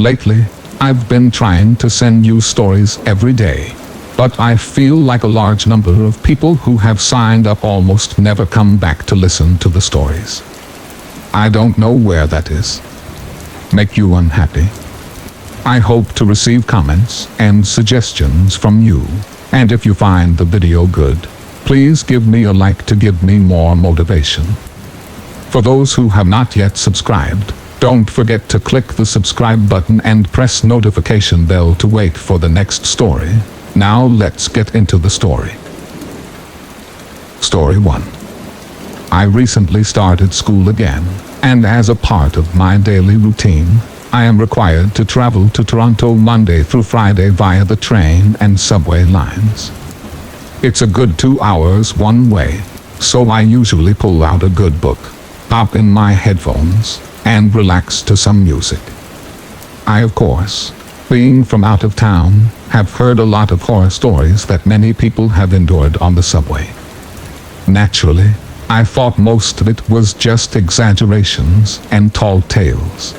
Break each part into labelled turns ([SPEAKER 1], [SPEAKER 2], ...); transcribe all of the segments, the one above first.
[SPEAKER 1] Lately, I've been trying to send you stories every day, but I feel like a large number of people who have signed up almost never come back to listen to the stories. I don't know where that is. Make you unhappy? I hope to receive comments and suggestions from you, and if you find the video good, please give me a like to give me more motivation. For those who have not yet subscribed, don't forget to click the subscribe button and press notification bell to wait for the next story. Now let's get into the story. Story 1. I recently started school again, and as a part of my daily routine, I am required to travel to Toronto Monday through Friday via the train and subway lines. It's a good 2 hours one way, so I usually pull out a good book, pop in my headphones, and relax to some music. I, of course, being from out of town, have heard a lot of horror stories that many people have endured on the subway. Naturally, I thought most of it was just exaggerations and tall tales.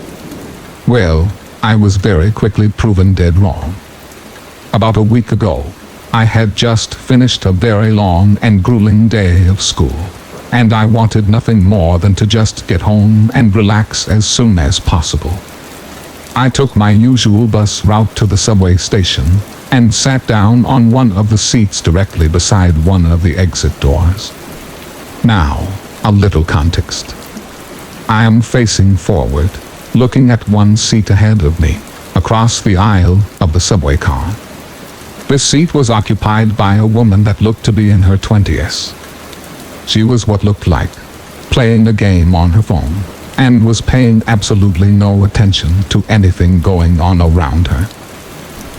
[SPEAKER 1] Well, I was very quickly proven dead wrong. About a week ago, I had just finished a very long and grueling day of school, and I wanted nothing more than to just get home and relax as soon as possible. I took my usual bus route to the subway station and sat down on one of the seats directly beside one of the exit doors. Now, a little context. I am facing forward, looking at one seat ahead of me, across the aisle of the subway car. This seat was occupied by a woman that looked to be in her 20s. She was what looked like playing a game on her phone, and was paying absolutely no attention to anything going on around her.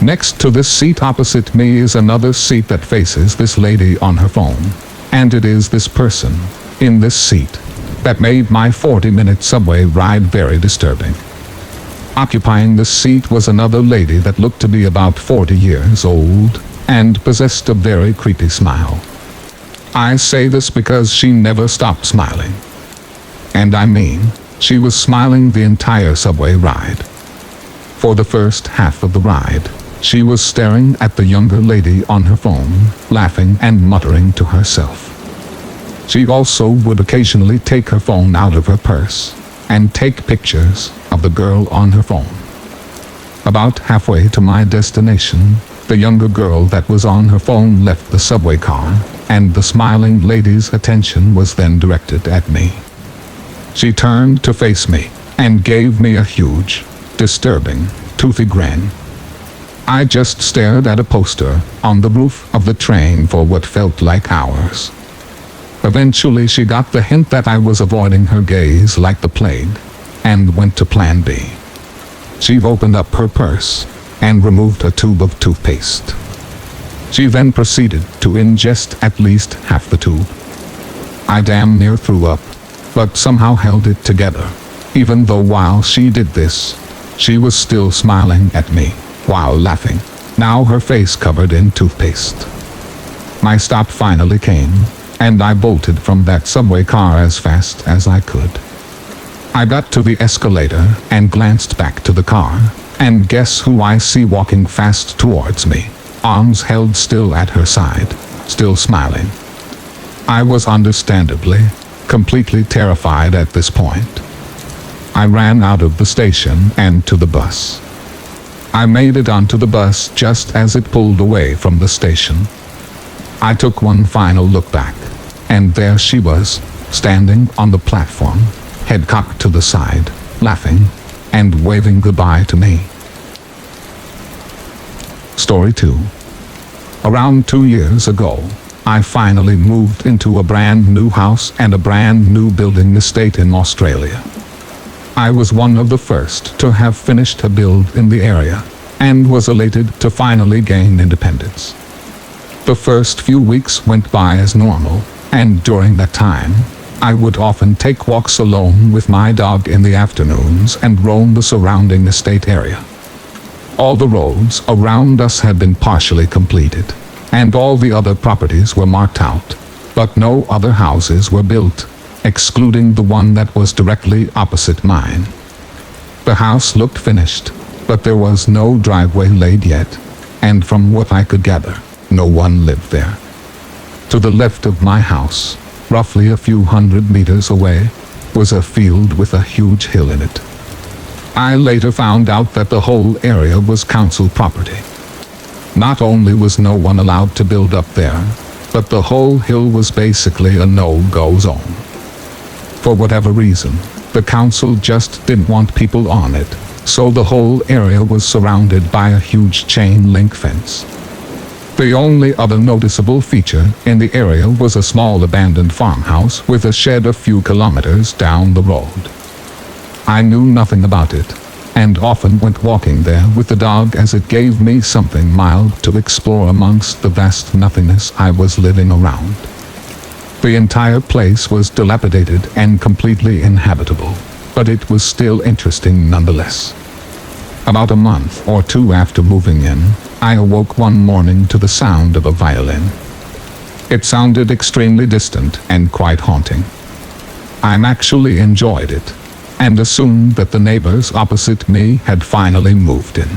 [SPEAKER 1] Next to this seat opposite me is another seat that faces this lady on her phone, and it is this person, in this seat, that made my 40-minute subway ride very disturbing. Occupying this seat was another lady that looked to be about 40 years old, and possessed a very creepy smile. I say this because she never stopped smiling. And I mean, she was smiling the entire subway ride. For the first half of the ride, she was staring at the younger lady on her phone, laughing and muttering to herself. She also would occasionally take her phone out of her purse and take pictures of the girl on her phone. About halfway to my destination, the younger girl that was on her phone left the subway car, and the smiling lady's attention was then directed at me. She turned to face me and gave me a huge, disturbing, toothy grin. I just stared at a poster on the roof of the train for what felt like hours. Eventually she got the hint that I was avoiding her gaze like the plague, and went to plan B. She opened up her purse and removed a tube of toothpaste. She then proceeded to ingest at least half the tube. I damn near threw up, but somehow held it together, even though while she did this, she was still smiling at me, while laughing, now her face covered in toothpaste. My stop finally came, and I bolted from that subway car as fast as I could. I got to the escalator and glanced back to the car, and guess who I see walking fast towards me, arms held still at her side, still smiling. I was understandably completely terrified at this point. I ran out of the station and to the bus. I made it onto the bus just as it pulled away from the station. I took one final look back, and there she was, standing on the platform, head cocked to the side, laughing, and waving goodbye to me. Story 2. Around 2 years ago, I finally moved into a brand new house and a brand new building estate in Australia. I was one of the first to have finished a build in the area, and was elated to finally gain independence. The first few weeks went by as normal, and during that time, I would often take walks alone with my dog in the afternoons and roam the surrounding estate area. All the roads around us had been partially completed, and all the other properties were marked out, but no other houses were built, excluding the one that was directly opposite mine. The house looked finished, but there was no driveway laid yet, and from what I could gather, no one lived there. To the left of my house, roughly a few hundred meters away, was a field with a huge hill in it. I later found out that the whole area was council property. Not only was no one allowed to build up there, but the whole hill was basically a no-go zone. For whatever reason, the council just didn't want people on it, so the whole area was surrounded by a huge chain link fence. The only other noticeable feature in the area was a small abandoned farmhouse with a shed a few kilometers down the road. I knew nothing about it, and often went walking there with the dog as it gave me something mild to explore amongst the vast nothingness I was living around. The entire place was dilapidated and completely inhabitable, but it was still interesting nonetheless. About a month or two after moving in, I awoke one morning to the sound of a violin. It sounded extremely distant and quite haunting. I actually enjoyed it, and assumed that the neighbors opposite me had finally moved in.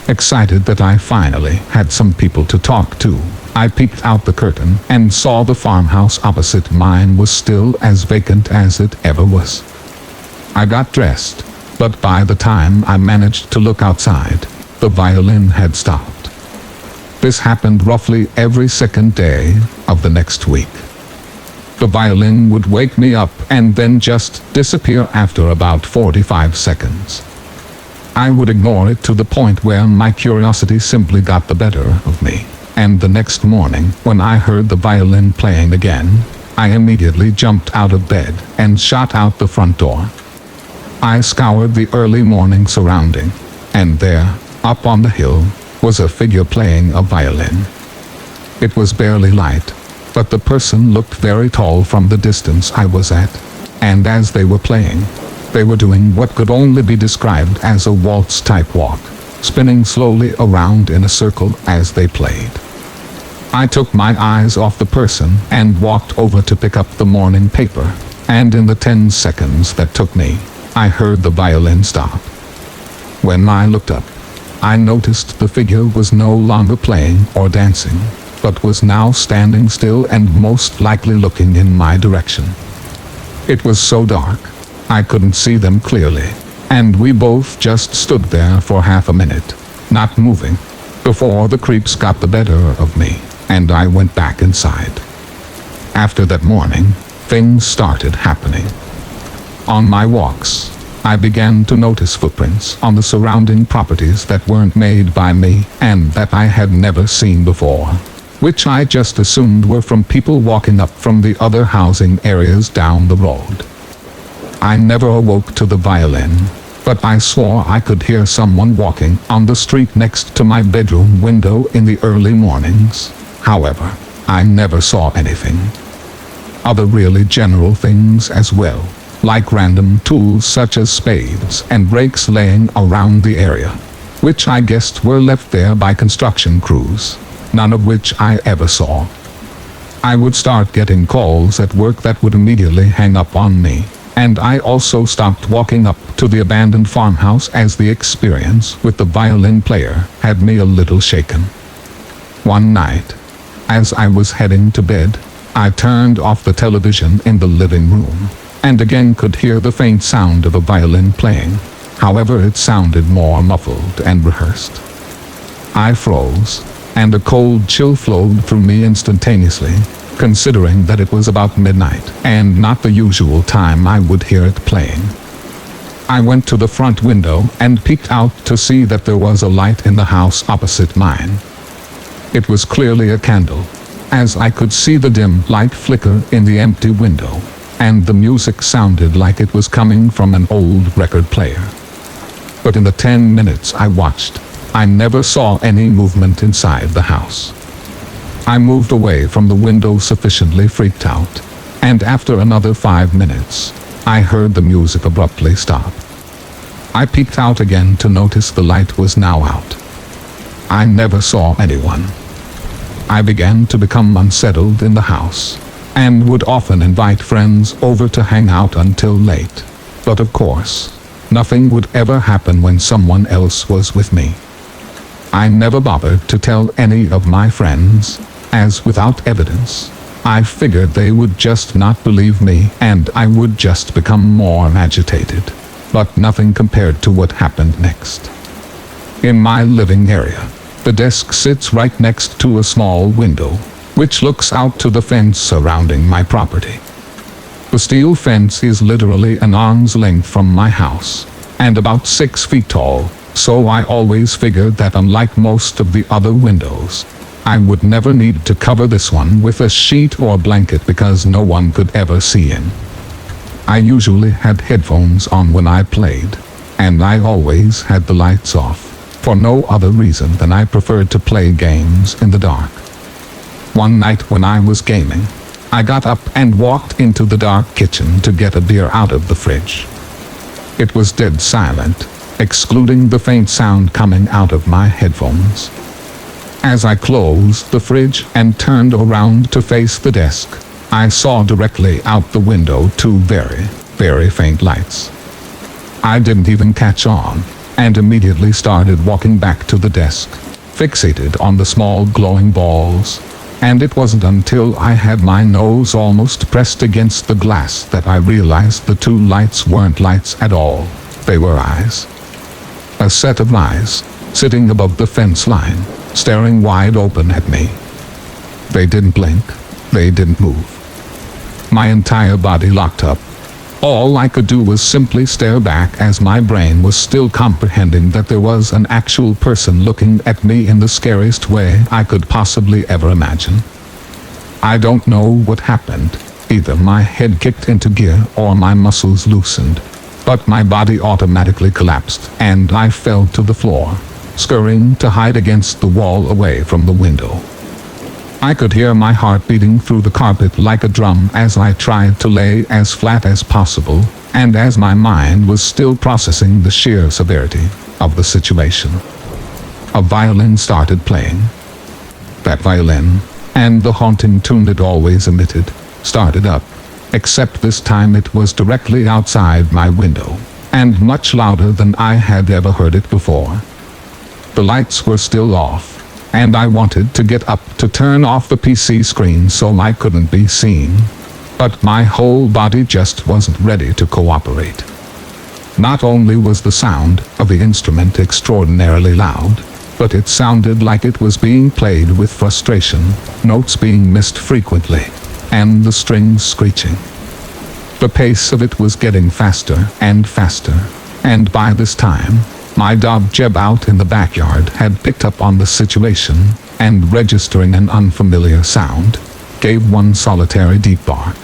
[SPEAKER 1] Excited that I finally had some people to talk to, I peeked out the curtain and saw the farmhouse opposite mine was still as vacant as it ever was. I got dressed, but by the time I managed to look outside, the violin had stopped. This happened roughly every second day of the next week. The violin would wake me up and then just disappear after about 45 seconds. I would ignore it to the point where my curiosity simply got the better of me, and the next morning, when I heard the violin playing again, I immediately jumped out of bed and shot out the front door. I scoured the early morning surrounding, and there, up on the hill, was a figure playing a violin. It was barely light, but the person looked very tall from the distance I was at, and as they were playing, they were doing what could only be described as a waltz-type walk, spinning slowly around in a circle as they played. I took my eyes off the person and walked over to pick up the morning paper, and in the 10 seconds that took me, I heard the violin stop. When I looked up, I noticed the figure was no longer playing or dancing, but was now standing still and most likely looking in my direction. It was so dark, I couldn't see them clearly, and we both just stood there for half a minute, not moving, before the creeps got the better of me, and I went back inside. After that morning, things started happening. On my walks, I began to notice footprints on the surrounding properties that weren't made by me and that I had never seen before, which I just assumed were from people walking up from the other housing areas down the road. I never awoke to the violin, but I swore I could hear someone walking on the street next to my bedroom window in the early mornings. However, I never saw anything. Other really general things as well, like random tools such as spades and rakes laying around the area, which I guessed were left there by construction crews, none of which I ever saw. I would start getting calls at work that would immediately hang up on me, and I also stopped walking up to the abandoned farmhouse as the experience with the violin player had me a little shaken. One night, as I was heading to bed, I turned off the television in the living room, and again could hear the faint sound of a violin playing. However, it sounded more muffled and rehearsed. I froze, and a cold chill flowed through me instantaneously, considering that it was about midnight and not the usual time I would hear it playing. I went to the front window and peeked out to see that there was a light in the house opposite mine. It was clearly a candle, as I could see the dim light flicker in the empty window, and the music sounded like it was coming from an old record player. But in the 10 minutes I watched, I never saw any movement inside the house. I moved away from the window sufficiently freaked out, and after another 5 minutes, I heard the music abruptly stop. I peeked out again to notice the light was now out. I never saw anyone. I began to become unsettled in the house, and would often invite friends over to hang out until late. But of course, nothing would ever happen when someone else was with me. I never bothered to tell any of my friends, as without evidence, I figured they would just not believe me and I would just become more agitated. But nothing compared to what happened next. In my living area, the desk sits right next to a small window, which looks out to the fence surrounding my property. The steel fence is literally an arm's length from my house, and about 6 feet tall, so I always figured that unlike most of the other windows, I would never need to cover this one with a sheet or blanket because no one could ever see in. I usually had headphones on when I played, and I always had the lights off, for no other reason than I preferred to play games in the dark. One night when I was gaming, I got up and walked into the dark kitchen to get a beer out of the fridge. It was dead silent, excluding the faint sound coming out of my headphones. As I closed the fridge and turned around to face the desk, I saw directly out the window 2 very, very faint lights. I didn't even catch on, and immediately started walking back to the desk, fixated on the small glowing balls, and it wasn't until I had my nose almost pressed against the glass that I realized the 2 lights weren't lights at all, they were eyes. A set of eyes, sitting above the fence line, staring wide open at me. They didn't blink, they didn't move. My entire body locked up. All I could do was simply stare back as my brain was still comprehending that there was an actual person looking at me in the scariest way I could possibly ever imagine. I don't know what happened. Either my head kicked into gear or my muscles loosened, but my body automatically collapsed and I fell to the floor, scurrying to hide against the wall away from the window. I could hear my heart beating through the carpet like a drum as I tried to lay as flat as possible, and as my mind was still processing the sheer severity of the situation. A violin started playing. That violin, and the haunting tune it always emitted, started up, except this time it was directly outside my window, and much louder than I had ever heard it before. The lights were still off, and I wanted to get up to turn off the PC screen so I couldn't be seen. But my whole body just wasn't ready to cooperate. Not only was the sound of the instrument extraordinarily loud, but it sounded like it was being played with frustration, notes being missed frequently, and the strings screeching. The pace of it was getting faster and faster, and by this time, my dog Jeb out in the backyard had picked up on the situation, and registering an unfamiliar sound, gave one solitary deep bark.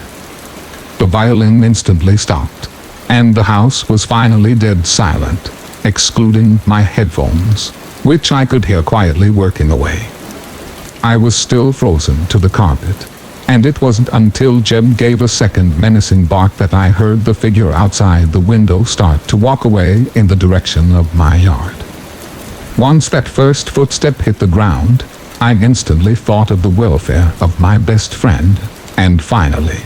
[SPEAKER 1] The violin instantly stopped, and the house was finally dead silent, excluding my headphones, which I could hear quietly working away. I was still frozen to the carpet, and it wasn't until Jeb gave a second menacing bark that I heard the figure outside the window start to walk away in the direction of my yard. Once that first footstep hit the ground, I instantly thought of the welfare of my best friend, and finally,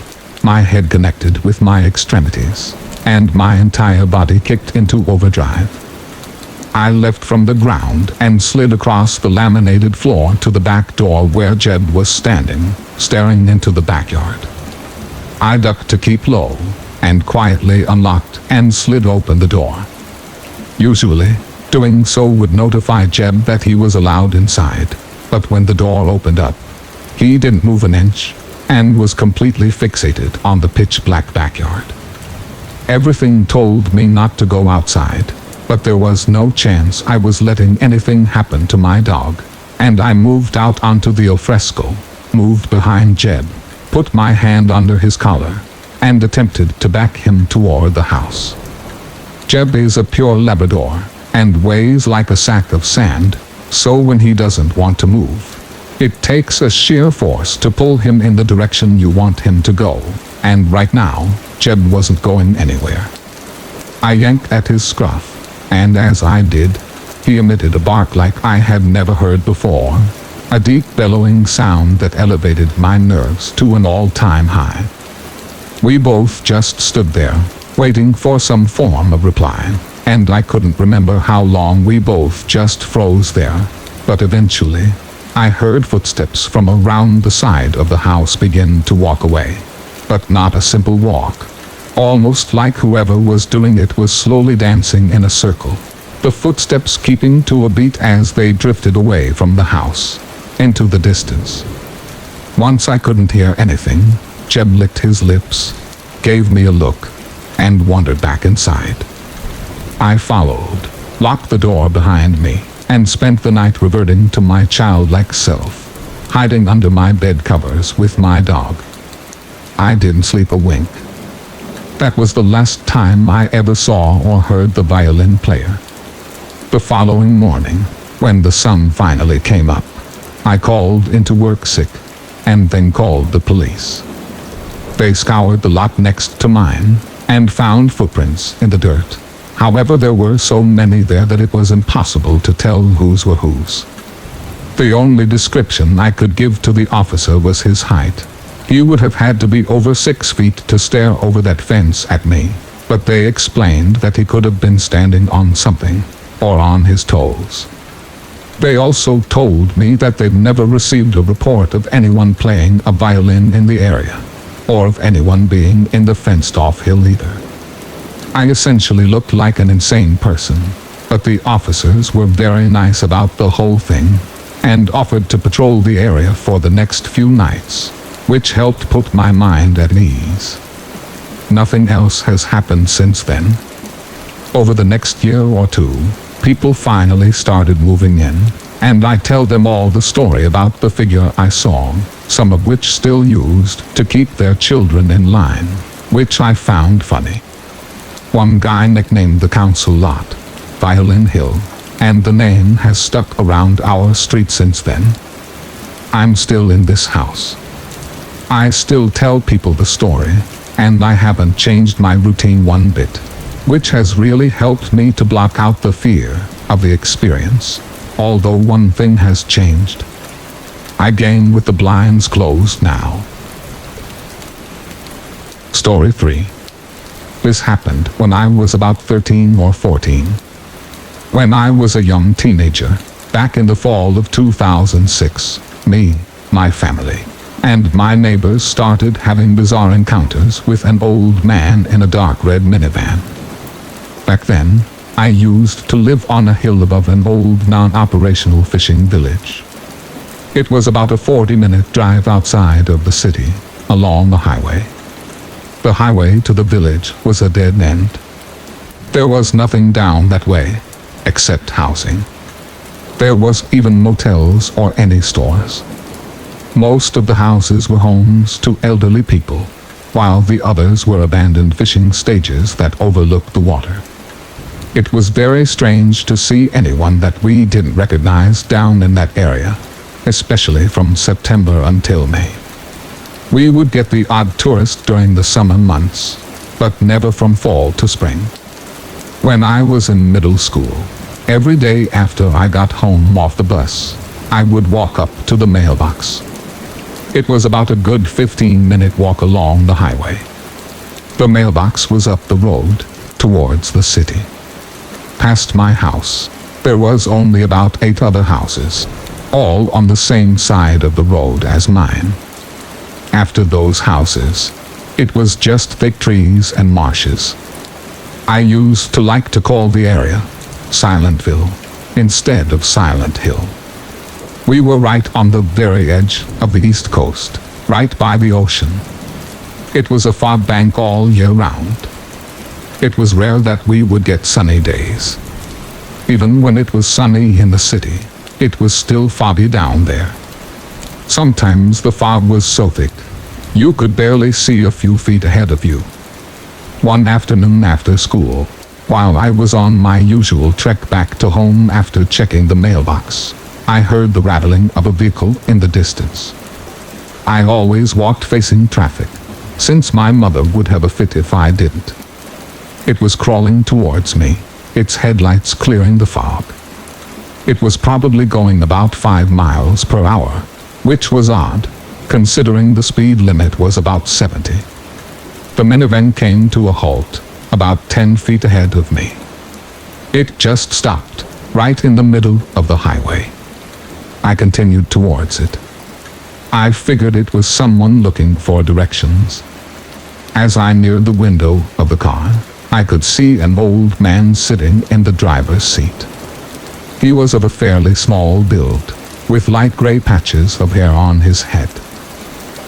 [SPEAKER 1] my head connected with my extremities, and my entire body kicked into overdrive. I leapt from the ground and slid across the laminated floor to the back door where Jeb was standing, staring into the backyard. I ducked to keep low, and quietly unlocked and slid open the door. Usually, doing so would notify Jeb that he was allowed inside, but when the door opened up, he didn't move an inch, and was completely fixated on the pitch-black backyard. Everything told me not to go outside, but there was no chance I was letting anything happen to my dog, and I moved out onto the alfresco, moved behind Jeb, put my hand under his collar, and attempted to back him toward the house. Jeb is a pure Labrador, and weighs like a sack of sand, so when he doesn't want to move, it takes a sheer force to pull him in the direction you want him to go, and right now, Jeb wasn't going anywhere. I yanked at his scruff, and as I did, he emitted a bark like I had never heard before, a deep bellowing sound that elevated my nerves to an all-time high. We both just stood there, waiting for some form of reply, and I couldn't remember how long we both just froze there. But eventually, I heard footsteps from around the side of the house begin to walk away. But not a simple walk. Almost like whoever was doing it was slowly dancing in a circle. The footsteps keeping to a beat as they drifted away from the house, into the distance. Once I couldn't hear anything, Jeb licked his lips, gave me a look, and wandered back inside. I followed, locked the door behind me, and spent the night reverting to my childlike self, hiding under my bed covers with my dog. I didn't sleep a wink. That was the last time I ever saw or heard the violin player. The following morning, when the sun finally came up, I called into work sick, and then called the police. They scoured the lot next to mine, and found footprints in the dirt. However, there were so many there that it was impossible to tell whose were whose. The only description I could give to the officer was his height. He would have had to be over 6 feet to stare over that fence at me, but they explained that he could have been standing on something, or on his toes. They also told me that they'd never received a report of anyone playing a violin in the area, or of anyone being in the fenced-off hill either. I essentially looked like an insane person, but the officers were very nice about the whole thing, and offered to patrol the area for the next few nights, which helped put my mind at ease. Nothing else has happened since then. Over the next year or two, people finally started moving in, and I tell them all the story about the figure I saw, some of which still used to keep their children in line, which I found funny. One guy nicknamed the council lot Violin Hill, and the name has stuck around our street since then. I'm still in this house. I still tell people the story, and I haven't changed my routine one bit, which has really helped me to block out the fear of the experience, although one thing has changed. I game with the blinds closed now. Story 3. This happened when I was about 13 or 14. When I was a young teenager, back in the fall of 2006, me, my family, and my neighbors started having bizarre encounters with an old man in a dark red minivan. Back then, I used to live on a hill above an old non-operational fishing village. It was about a 40-minute drive outside of the city, along a highway. The highway to the village was a dead end. There was nothing down that way, except housing. There was even motels or any stores. Most of the houses were homes to elderly people, while the others were abandoned fishing stages that overlooked the water. It was very strange to see anyone that we didn't recognize down in that area, especially from September until May. We would get the odd tourist during the summer months, but never from fall to spring. When I was in middle school, every day after I got home off the bus, I would walk up to the mailbox. It was about a good 15-minute walk along the highway. The mailbox was up the road, towards the city. Past my house, there was only about 8 other houses, all on the same side of the road as mine. After those houses, it was just thick trees and marshes. I used to like to call the area Silentville instead of Silent Hill. We were right on the very edge of the East Coast, right by the ocean. It was a fog bank all year round. It was rare that we would get sunny days. Even when it was sunny in the city, it was still foggy down there. Sometimes the fog was so thick, you could barely see a few feet ahead of you. One afternoon after school, while I was on my usual trek back to home after checking the mailbox, I heard the rattling of a vehicle in the distance. I always walked facing traffic, since my mother would have a fit if I didn't. It was crawling towards me, its headlights clearing the fog. It was probably going about 5 miles per hour, which was odd, considering the speed limit was about 70. The minivan came to a halt, about 10 feet ahead of me. It just stopped, right in the middle of the highway. I continued towards it. I figured it was someone looking for directions. As I neared the window of the car, I could see an old man sitting in the driver's seat. He was of a fairly small build, with light gray patches of hair on his head.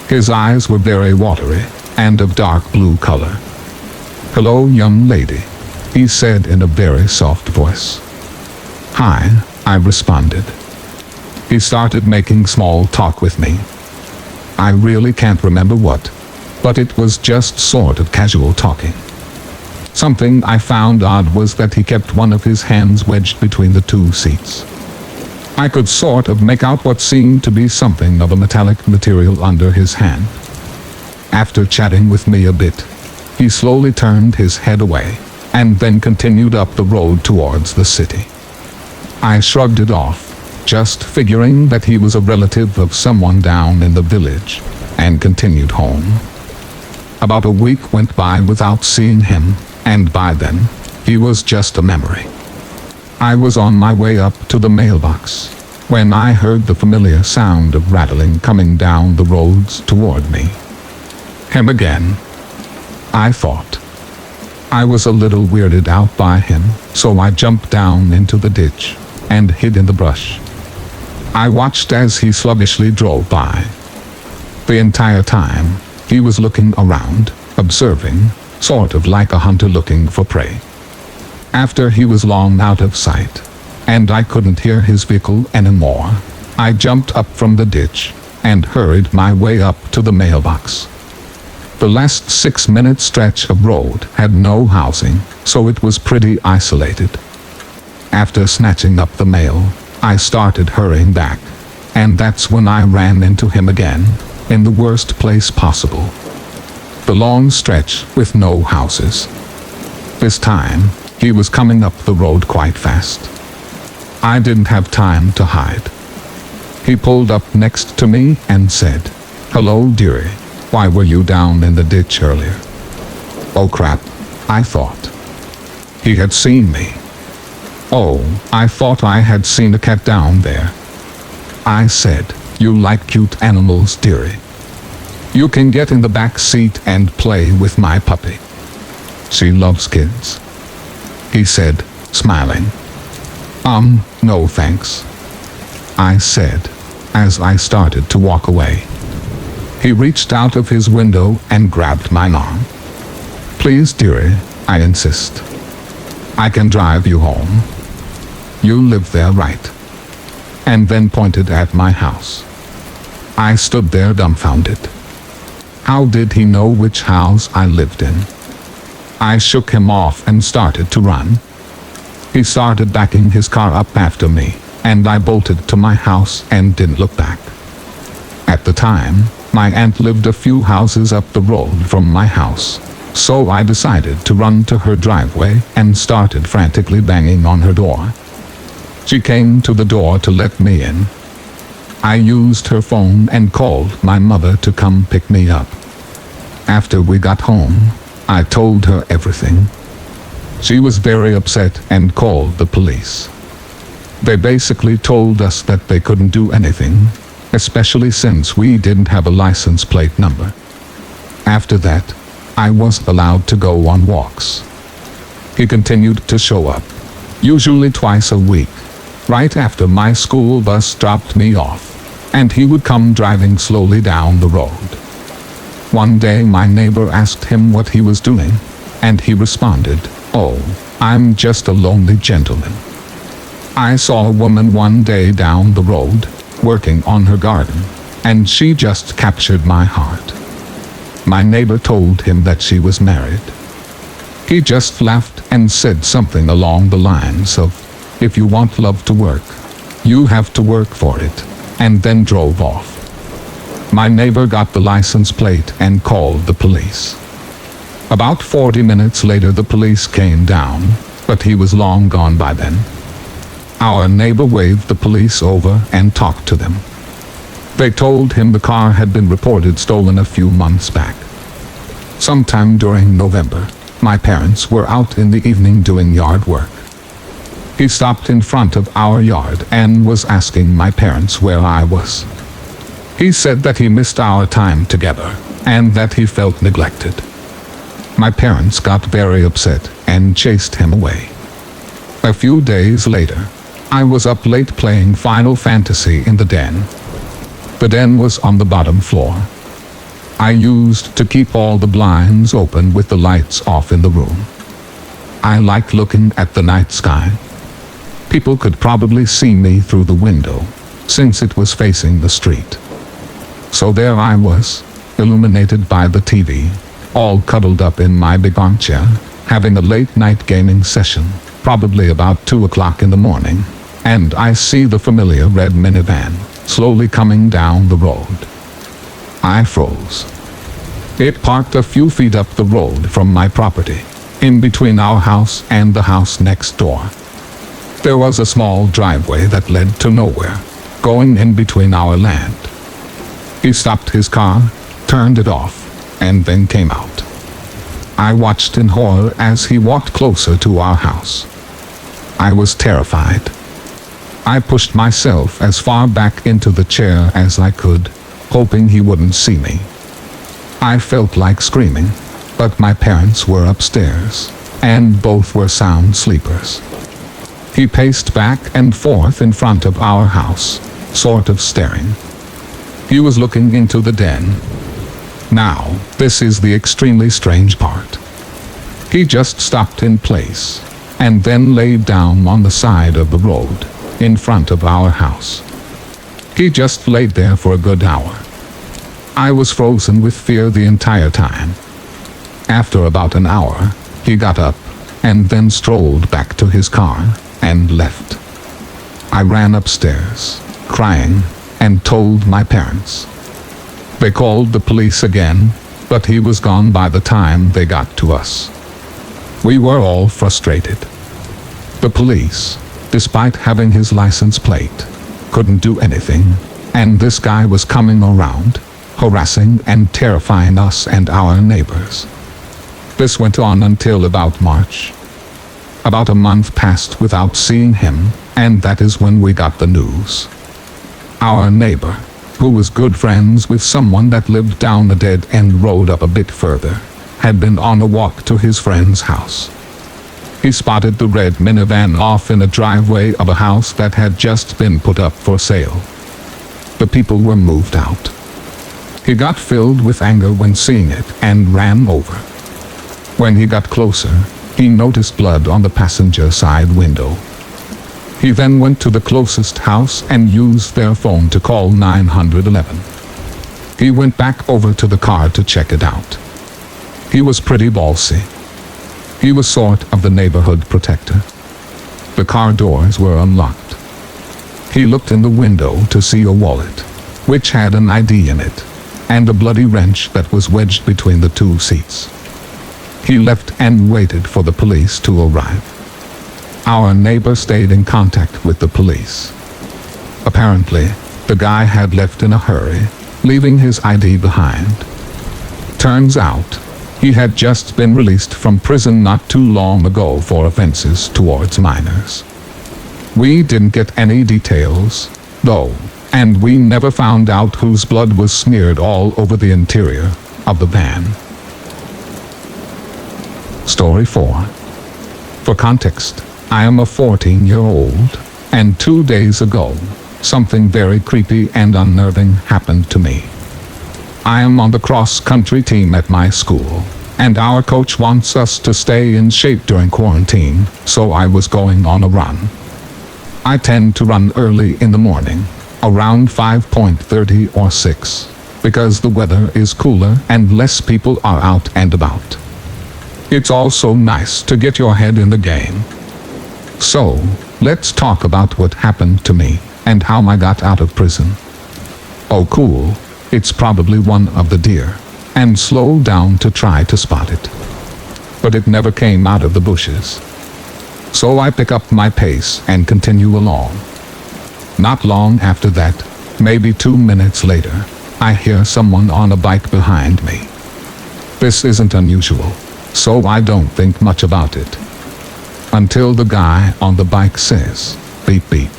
[SPEAKER 1] His eyes were very watery and of dark blue color. "Hello, young lady," he said in a very soft voice. "Hi," I responded. He started making small talk with me. I really can't remember what, but it was just sort of casual talking. Something I found odd was that he kept one of his hands wedged between the two seats. I could sort of make out what seemed to be something of a metallic material under his hand. After chatting with me a bit, he slowly turned his head away, and then continued up the road towards the city. I shrugged it off, just figuring that he was a relative of someone down in the village, and continued home. About a week went by without seeing him, and by then, he was just a memory. I was on my way up to the mailbox, when I heard the familiar sound of rattling coming down the roads toward me. Him again, I thought. I was a little weirded out by him, so I jumped down into the ditch, and hid in the brush. I watched as he sluggishly drove by. The entire time, he was looking around, observing, sort of like a hunter looking for prey. After he was long out of sight, and I couldn't hear his vehicle anymore, I jumped up from the ditch, and hurried my way up to the mailbox. The last 6-minute stretch of road had no housing, so it was pretty isolated. After snatching up the mail, I started hurrying back, and that's when I ran into him again, in the worst place possible. The long stretch with no houses. This time, he was coming up the road quite fast. I didn't have time to hide. He pulled up next to me and said, "Hello, dearie. Why were you down in the ditch earlier?" Oh crap, I thought. He had seen me. Oh, I thought I had seen a cat down there. I said, "You like cute animals, dearie. You can get in the back seat and play with my puppy. She loves kids," he said, smiling. No thanks," I said, as I started to walk away. He reached out of his window and grabbed my arm. "Please, dearie," I insist. "I can drive you home. You live there, right?" And then pointed at my house. I stood there dumbfounded. How did he know which house I lived in? I shook him off and started to run. He started backing his car up after me, and I bolted to my house and didn't look back. At the time, my aunt lived a few houses up the road from my house, so I decided to run to her driveway and started frantically banging on her door. She came to the door to let me in. I used her phone and called my mother to come pick me up. After we got home, I told her everything. She was very upset and called the police. They basically told us that they couldn't do anything, especially since we didn't have a license plate number. After that, I wasn't allowed to go on walks. He continued to show up, usually twice a week, right after my school bus dropped me off, and he would come driving slowly down the road. One day my neighbor asked him what he was doing, and he responded, "Oh, I'm just a lonely gentleman. I saw a woman one day down the road, working on her garden, and she just captured my heart." My neighbor told him that she was married. He just laughed and said something along the lines of, "If you want love to work, you have to work for it," and then drove off. My neighbor got the license plate and called the police. About 40 minutes later the police came down, but he was long gone by then. Our neighbor waved the police over and talked to them. They told him the car had been reported stolen a few months back. Sometime during November, My parents were out in the evening doing yard work. He stopped in front of our yard and was asking my parents where I was. He said that he missed our time together and that he felt neglected. My parents got very upset and chased him away. A few days later, I was up late playing Final Fantasy in the den. The den was on the bottom floor. I used to keep all the blinds open with the lights off in the room. I liked looking at the night sky. People could probably see me through the window, since it was facing the street. So there I was, illuminated by the TV, all cuddled up in my big armchair, having a late-night gaming session, probably about 2 o'clock in the morning, and I see the familiar red minivan slowly coming down the road. I froze. It parked a few feet up the road from my property, in between our house and the house next door. There was a small driveway that led to nowhere, going in between our land. He stopped his car, turned it off, and then came out. I watched in horror as he walked closer to our house. I was terrified. I pushed myself as far back into the chair as I could, hoping he wouldn't see me. I felt like screaming, but my parents were upstairs, and both were sound sleepers. He paced back and forth in front of our house, sort of staring. He was looking into the den. Now, this is the extremely strange part. He just stopped in place, and then laid down on the side of the road, in front of our house. He just laid there for a good hour. I was frozen with fear the entire time. After about an hour, he got up, and then strolled back to his car, and left. I ran upstairs, crying, and told my parents. They called the police again, but he was gone by the time they got to us. We were all frustrated. The police, despite having his license plate, couldn't do anything, and this guy was coming around, harassing and terrifying us and our neighbors. This went on until about March. About a month passed without seeing him, and that is when we got the news. Our neighbor, who was good friends with someone that lived down a dead-end road up a bit further, had been on a walk to his friend's house. He spotted the red minivan off in a driveway of a house that had just been put up for sale. The people were moved out. He got filled with anger when seeing it and ran over. When he got closer, he noticed blood on the passenger side window. He then went to the closest house and used their phone to call 911. He went back over to the car to check it out. He was pretty ballsy. He was sort of the neighborhood protector. The car doors were unlocked. He looked in the window to see a wallet, which had an ID in it, and a bloody wrench that was wedged between the two seats. He left and waited for the police to arrive. Our neighbor stayed in contact with the police. Apparently, the guy had left in a hurry, leaving his ID behind. Turns out, he had just been released from prison not too long ago for offenses towards minors. We didn't get any details, though, and we never found out whose blood was smeared all over the interior of the van. Story 4. For context, I am a 14-year-old, and 2 days ago, something very creepy and unnerving happened to me. I am on the cross-country team at my school, and our coach wants us to stay in shape during quarantine, so I was going on a run. I tend to run early in the morning, around 5:30 or 6, because the weather is cooler and less people are out and about. It's also nice to get your head in the game. So, let's talk about what happened to me and how I got out of prison. Oh cool, it's probably one of the deer, and slow down to try to spot it. But it never came out of the bushes. So I pick up my pace and continue along. Not long after that, maybe 2 minutes later, I hear someone on a bike behind me. This isn't unusual. so I don't think much about it. Until the guy on the bike says, beep beep.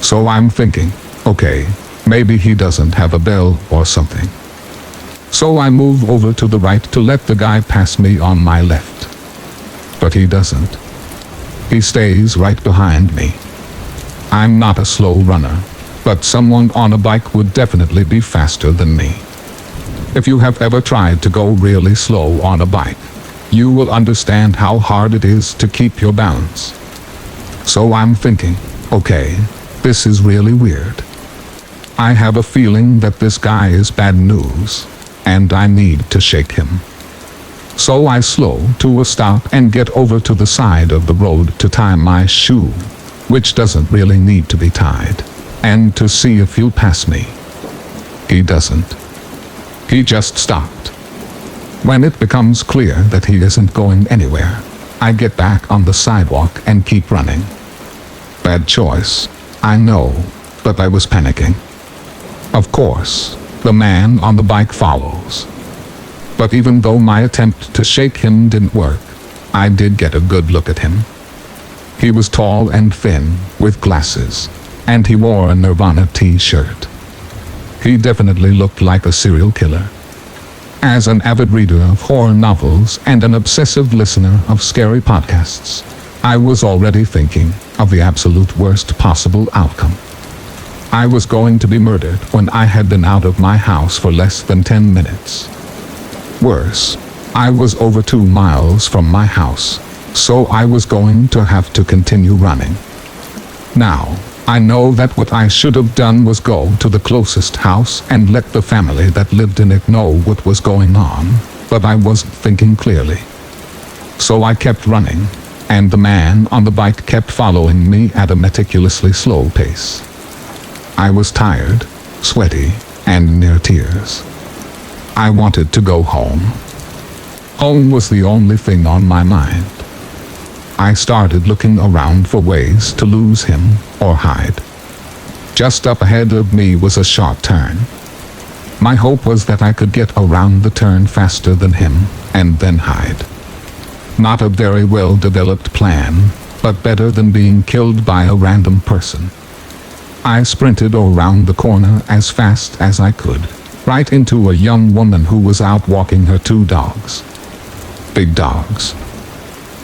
[SPEAKER 1] So I'm thinking, okay, maybe he doesn't have a bell or something. So I move over to the right to let the guy pass me on my left. But he doesn't. He stays right behind me. I'm not a slow runner, but someone on a bike would definitely be faster than me. If you have ever tried to go really slow on a bike, you will understand how hard it is to keep your balance. So I'm thinking, okay, this is really weird. I have a feeling that this guy is bad news, and I need to shake him. So I slow to a stop and get over to the side of the road to tie my shoe, which doesn't really need to be tied, and to see if he'll pass me. He doesn't. He just stopped. When it becomes clear that he isn't going anywhere, I get back on the sidewalk and keep running. Bad choice, I know, but I was panicking. Of course, the man on the bike follows. But even though my attempt to shake him didn't work, I did get a good look at him. He was tall and thin, with glasses, and he wore a Nirvana t-shirt. He definitely looked like a serial killer. As an avid reader of horror novels and an obsessive listener of scary podcasts, I was already thinking of the absolute worst possible outcome. I was going to be murdered when I had been out of my house for less than 10 minutes. Worse, I was over 2 miles from my house, so I was going to have to continue running. Now, I know that what I should have done was go to the closest house and let the family that lived in it know what was going on, but I wasn't thinking clearly. So I kept running, and the man on the bike kept following me at a meticulously slow pace. I was tired, sweaty, and near tears. I wanted to go home. Home was the only thing on my mind. I started looking around for ways to lose him or hide. Just up ahead of me was a sharp turn. My hope was that I could get around the turn faster than him and then hide. Not a very well-developed plan, but better than being killed by a random person. I sprinted around the corner as fast as I could, right into a young woman who was out walking her 2 dogs. Big dogs.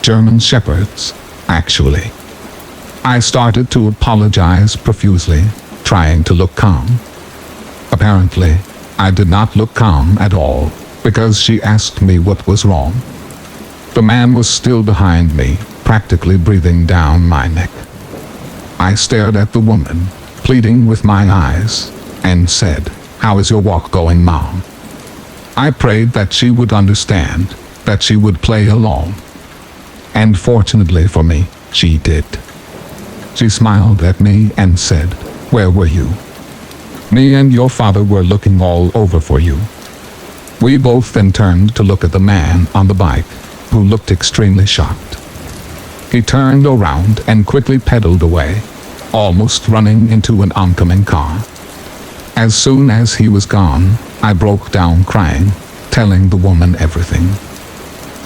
[SPEAKER 1] German shepherds, actually. I started to apologize profusely, trying to look calm. Apparently, I did not look calm at all, because she asked me what was wrong. The man was still behind me, practically breathing down my neck. I stared at the woman, pleading with my eyes, and said, "How is your walk going, Mom?" I prayed that she would understand, that she would play along. And fortunately for me, she did. She smiled at me and said, "Where were you?" "Me and your father were looking all over for you." We both then turned to look at the man on the bike, who looked extremely shocked. He turned around and quickly pedaled away, almost running into an oncoming car. As soon as he was gone, I broke down crying, telling the woman everything.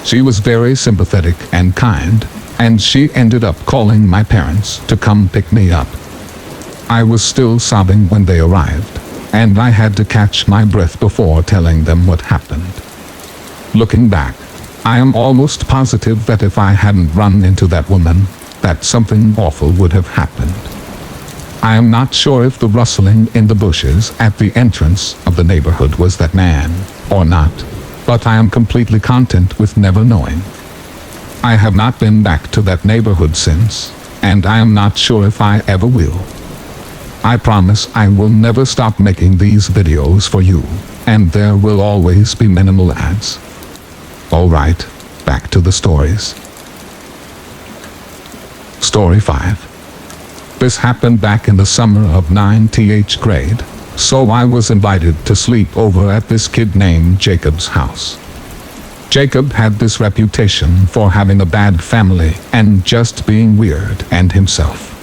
[SPEAKER 1] She was very sympathetic and kind, and she ended up calling my parents to come pick me up. I was still sobbing when they arrived, and I had to catch my breath before telling them what happened. Looking back, I am almost positive that if I hadn't run into that woman, that something awful would have happened. I am not sure if the rustling in the bushes at the entrance of the neighborhood was that man, or not, but I am completely content with never knowing. I have not been back to that neighborhood since, and I am not sure if I ever will. I promise I will never stop making these videos for you, and there will always be minimal ads. Alright, back to the stories. Story 5. This happened back in the summer of 9th grade, so I was invited to sleep over at this kid named Jacob's house. Jacob had this reputation for having a bad family and just being weird and himself.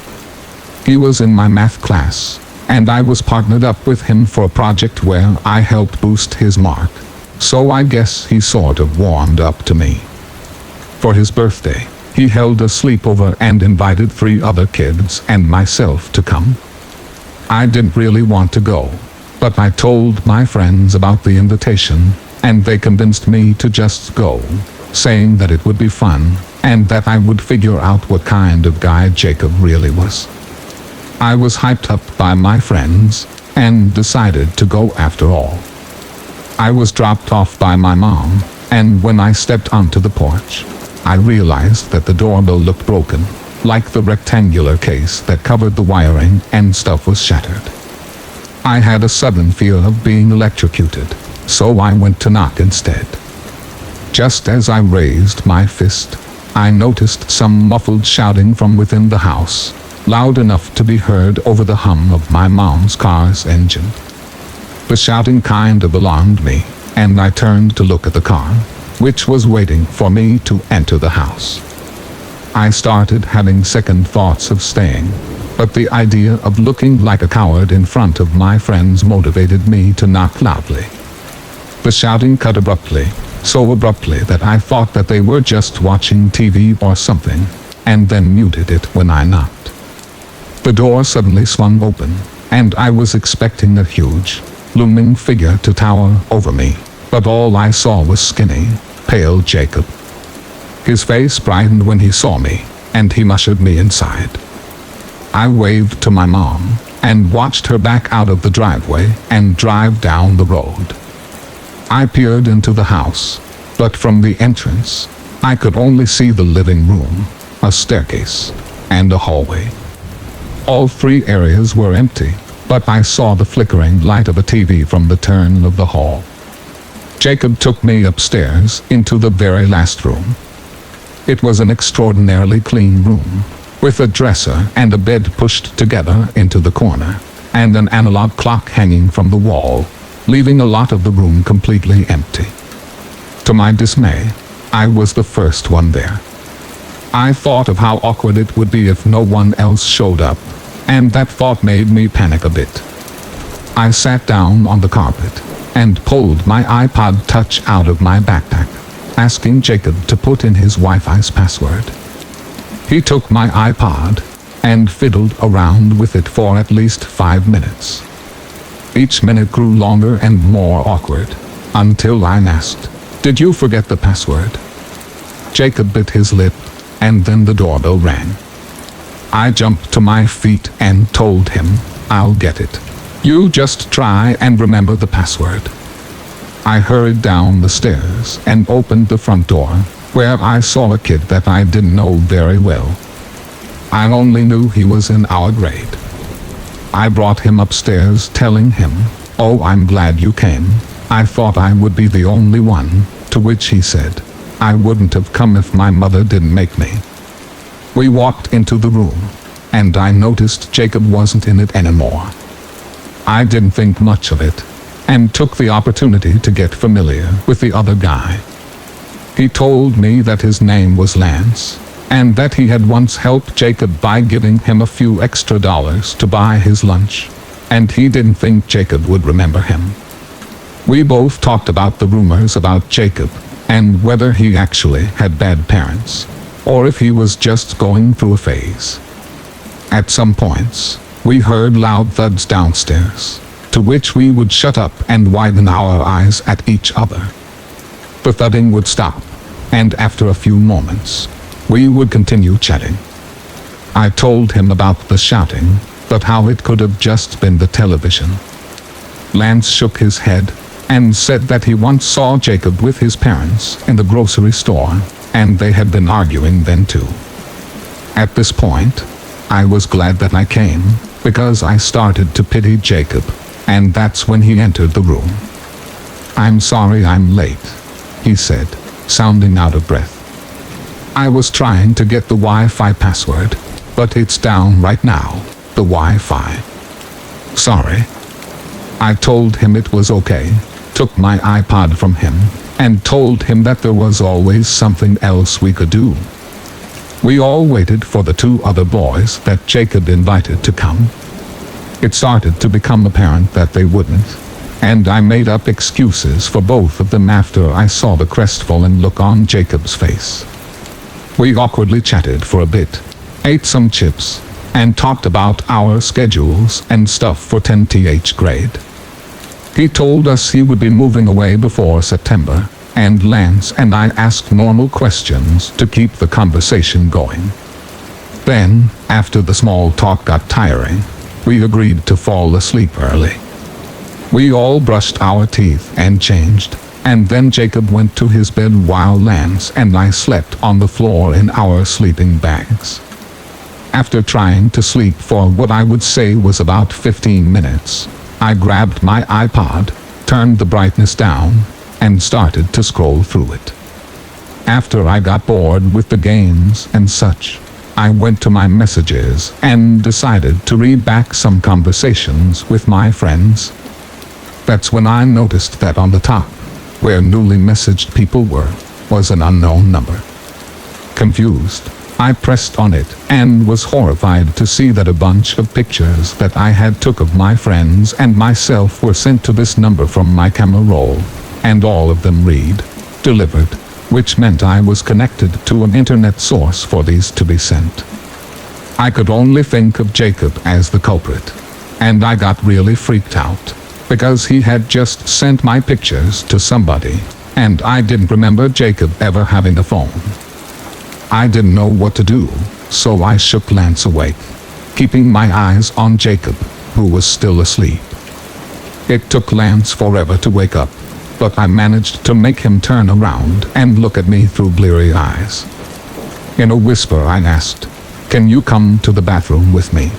[SPEAKER 1] He was in my math class, and I was partnered up with him for a project where I helped boost his mark. so I guess he sort of warmed up to me. For his birthday, he held a sleepover and invited 3 other kids and myself to come. I didn't really want to go, but I told my friends about the invitation, and they convinced me to just go, saying that it would be fun, and that I would figure out what kind of guy Jacob really was. I was hyped up by my friends, and decided to go after all. I was dropped off by my mom, and when I stepped onto the porch, I realized that the doorbell looked broken, like the rectangular case that covered the wiring and stuff was shattered. I had a sudden fear of being electrocuted, so I went to knock instead. Just as I raised my fist, I noticed some muffled shouting from within the house, loud enough to be heard over the hum of my mom's car's engine. The shouting kind of alarmed me, and I turned to look at the car, which was waiting for me to enter the house. I started having second thoughts of staying, but the idea of looking like a coward in front of my friends motivated me to knock loudly. The shouting cut abruptly, so abruptly that I thought that they were just watching TV or something, and then muted it when I knocked. The door suddenly swung open, and I was expecting a huge, looming figure to tower over me, but all I saw was skinny, pale Jacob. His face brightened when he saw me, and he ushered me inside. I waved to my mom, and watched her back out of the driveway and drive down the road. I peered into the house, but from the entrance, I could only see the living room, a staircase, and a hallway. All 3 areas were empty, but I saw the flickering light of a TV from the turn of the hall. Jacob took me upstairs into the very last room. It was an extraordinarily clean room, with a dresser and a bed pushed together into the corner, and an analog clock hanging from the wall, leaving a lot of the room completely empty. To my dismay, I was the first one there. I thought of how awkward it would be if no one else showed up, and that thought made me panic a bit. I sat down on the carpet, and pulled my iPod Touch out of my backpack, asking Jacob to put in his Wi-Fi's password. He took my iPod, and fiddled around with it for at least 5 minutes. Each minute grew longer and more awkward, until I asked, "Did you forget the password?" Jacob bit his lip, and then the doorbell rang. I jumped to my feet and told him, "I'll get it. You just try and remember the password." I hurried down the stairs and opened the front door, where I saw a kid that I didn't know very well. I only knew he was in our grade. I brought him upstairs telling him, "Oh, I'm glad you came. I thought I would be the only one," to which he said, "I wouldn't have come if my mother didn't make me." We walked into the room, and I noticed Jacob wasn't in it anymore. I didn't think much of it, and took the opportunity to get familiar with the other guy. He told me that his name was Lance, and that he had once helped Jacob by giving him a few extra dollars to buy his lunch, and he didn't think Jacob would remember him. We both talked about the rumors about Jacob, and whether he actually had bad parents, or if he was just going through a phase. At some points, we heard loud thuds downstairs, to which we would shut up and widen our eyes at each other. The thudding would stop, and after a few moments, we would continue chatting. I told him about the shouting, but how it could have just been the television. Lance shook his head, and said that he once saw Jacob with his parents in the grocery store, and they had been arguing then too. At this point, I was glad that I came, because I started to pity Jacob, and that's when he entered the room. "I'm sorry I'm late," he said, sounding out of breath. "I was trying to get the Wi-Fi password, but it's down right now, the Wi-Fi." "Sorry." I told him it was okay, took my iPod from him, and told him that there was always something else we could do. We all waited for the 2 other boys that Jacob invited to come. It started to become apparent that they wouldn't, and I made up excuses for both of them after I saw the crestfallen look on Jacob's face. We awkwardly chatted for a bit, ate some chips, and talked about our schedules and stuff for 10th grade. He told us he would be moving away before September, and Lance and I asked normal questions to keep the conversation going. Then, after the small talk got tiring, we agreed to fall asleep early. We all brushed our teeth and changed, and then Jacob went to his bed while Lance and I slept on the floor in our sleeping bags. After trying to sleep for what I would say was about 15 minutes, I grabbed my iPod, turned the brightness down, and started to scroll through it. After I got bored with the games and such, I went to my messages and decided to read back some conversations with my friends. That's when I noticed that on the top, where newly messaged people were, was an unknown number. Confused, I pressed on it and was horrified to see that a bunch of pictures that I had took of my friends and myself were sent to this number from my camera roll, and all of them read, "Delivered," which meant I was connected to an internet source for these to be sent. I could only think of Jacob as the culprit, and I got really freaked out, because he had just sent my pictures to somebody, and I didn't remember Jacob ever having a phone. I didn't know what to do, so I shook Lance awake, keeping my eyes on Jacob, who was still asleep. It took Lance forever to wake up, but I managed to make him turn around and look at me through bleary eyes. In a whisper I asked, "Can you come to the bathroom with me?"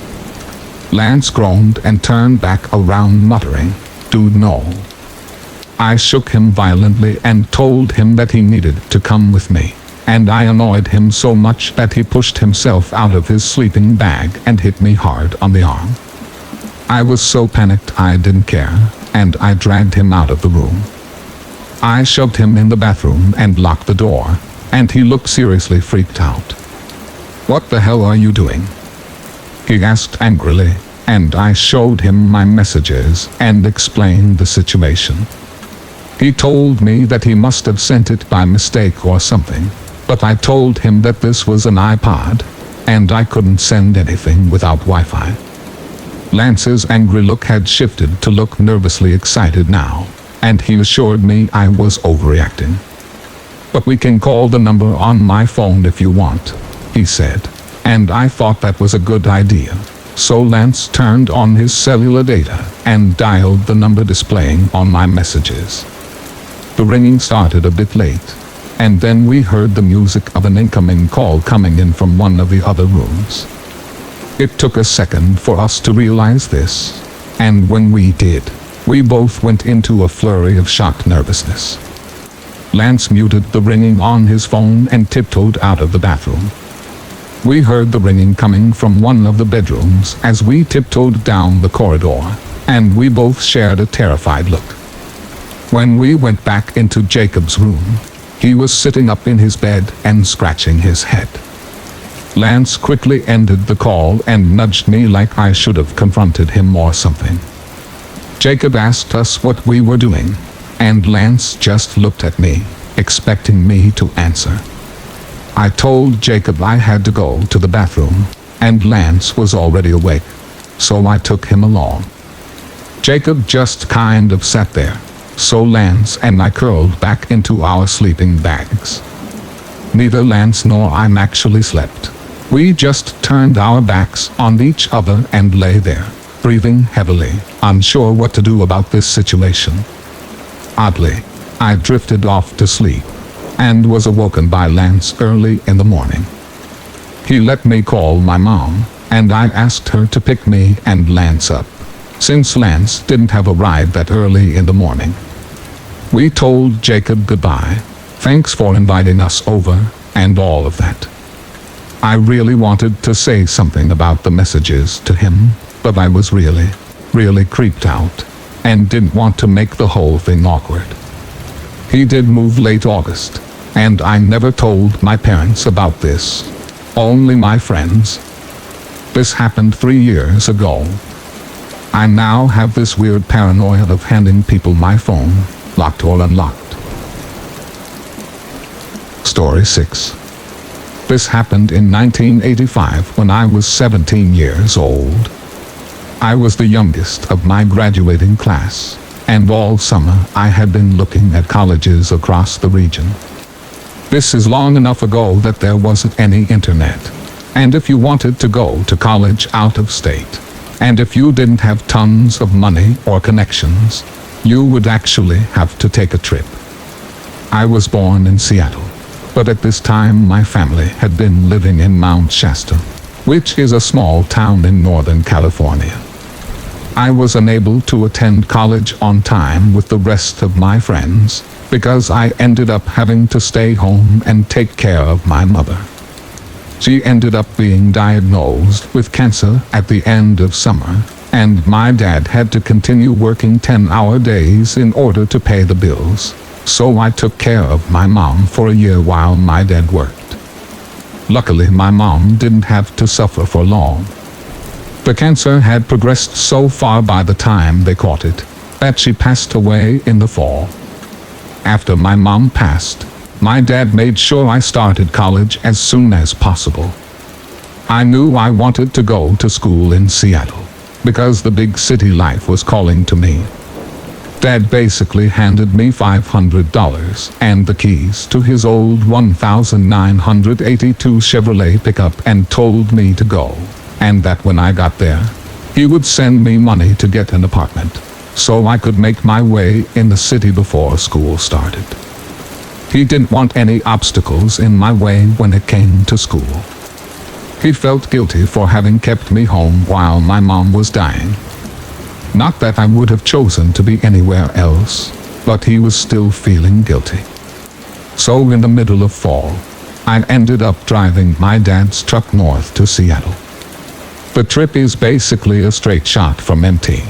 [SPEAKER 1] Lance groaned and turned back around muttering, "Dude, no." I shook him violently and told him that he needed to come with me, and I annoyed him so much that he pushed himself out of his sleeping bag and hit me hard on the arm. I was so panicked I didn't care, and I dragged him out of the room. I shoved him in the bathroom and locked the door, and he looked seriously freaked out. "What the hell are you doing?" he asked angrily, and I showed him my messages and explained the situation. He told me that he must have sent it by mistake or something, but I told him that this was an iPod, and I couldn't send anything without Wi-Fi. Lance's angry look had shifted to look nervously excited now, and he assured me I was overreacting. "But we can call the number on my phone if you want," he said, and I thought that was a good idea. So Lance turned on his cellular data and dialed the number displaying on my messages. The ringing started a bit late, and then we heard the music of an incoming call coming in from one of the other rooms. It took a second for us to realize this, and when we did, we both went into a flurry of shocked nervousness. Lance muted the ringing on his phone and tiptoed out of the bathroom. We heard the ringing coming from one of the bedrooms as we tiptoed down the corridor, and we both shared a terrified look. When we went back into Jacob's room, he was sitting up in his bed and scratching his head. Lance quickly ended the call and nudged me like I should have confronted him or something. Jacob asked us what we were doing, and Lance just looked at me, expecting me to answer. I told Jacob I had to go to the bathroom, and Lance was already awake, so I took him along. Jacob just kind of sat there, so Lance and I curled back into our sleeping bags. Neither Lance nor I actually slept. We just turned our backs on each other and lay there, breathing heavily, unsure what to do about this situation. Oddly, I drifted off to sleep, and was awoken by Lance early in the morning. He let me call my mom, and I asked her to pick me and Lance up, since Lance didn't have a ride that early in the morning. We told Jacob goodbye, thanks for inviting us over, and all of that. I really wanted to say something about the messages to him, but I was really creeped out, and didn't want to make the whole thing awkward. He did move late August, and I never told my parents about this. Only my friends. This happened 3 years ago. I now have this weird paranoia of handing people my phone, locked or unlocked. Story 6. This happened in 1985 when I was 17 years old. I was the youngest of my graduating class, and all summer I had been looking at colleges across the region. This is long enough ago that there wasn't any internet, and if you wanted to go to college out of state, and if you didn't have tons of money or connections, you would actually have to take a trip. I was born in Seattle, but at this time my family had been living in Mount Shasta, which is a small town in Northern California. I was unable to attend college on time with the rest of my friends because I ended up having to stay home and take care of my mother. She ended up being diagnosed with cancer at the end of summer, and my dad had to continue working 10-hour days in order to pay the bills. So I took care of my mom for a year while my dad worked. Luckily, my mom didn't have to suffer for long. The cancer had progressed so far by the time they caught it that she passed away in the fall. After my mom passed, my dad made sure I started college as soon as possible. I knew I wanted to go to school in Seattle because the big city life was calling to me. Dad basically handed me $500 and the keys to his old 1982 Chevrolet pickup and told me to go, and that when I got there, he would send me money to get an apartment so I could make my way in the city before school started. He didn't want any obstacles in my way when it came to school. He felt guilty for having kept me home while my mom was dying. Not that I would have chosen to be anywhere else, but he was still feeling guilty. So in the middle of fall, I ended up driving my dad's truck north to Seattle. The trip is basically a straight shot from MT